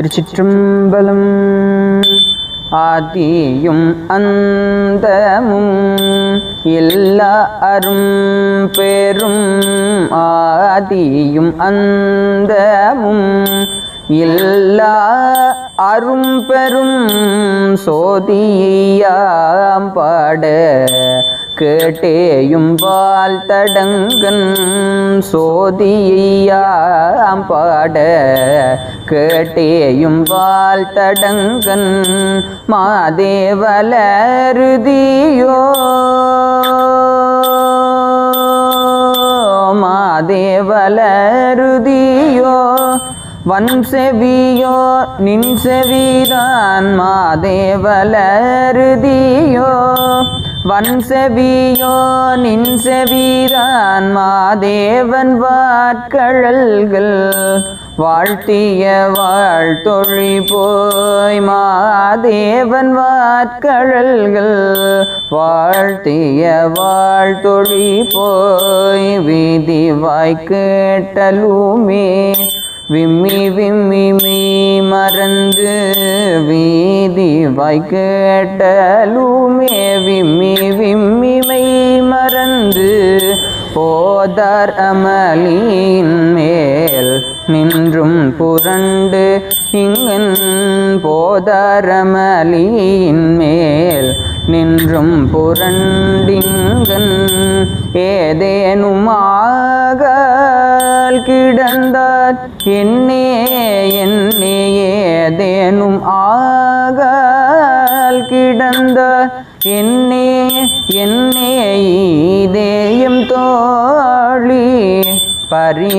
திருச்சிற்றம்பலம். ஆதியும் அந்தமும் எல்லா அரும் பெரும் ஆதியும் அந்தமும் எல்லா அரும் பெரும் சோதியாம் பாட கேட்டேயும் வாழ்த்தடங்கன் சோதியாம் பாட கேட்டேயும் வாழ்த்தடங்கன் மாதேவலருதியோ மாதேவலருதியோ வன்செவியோ நின் செவிதான் மாதேவலருதியோ வன்செவியோ நின் செவிதான் மாதேவன் வாட்கழல்கள் வாழ்த்திய வாழ்த்தொழி போய் மாதேவன் வாட்கழல்கள் வாழ்த்திய வாழ்த்தொழி போய் வீதி வாய் கேட்டலுமே விம்மி விம்மி மெய் மறந்து வீதி வாய் கேட்டலுமே விம்மி விம்மி மெய் மறந்து போதார் அமலின் மேல் நின்றும் புரண்டு இங்கன் போதார் அமலின் மேல் நின்றும் புரண்டிங்கன் ஏதேனுமாக கிடந்தார் என்னே என்னே ஏதேனும் ஆகால் கிடந்தார் என்னே என்னே இதேயம் தோழி பரி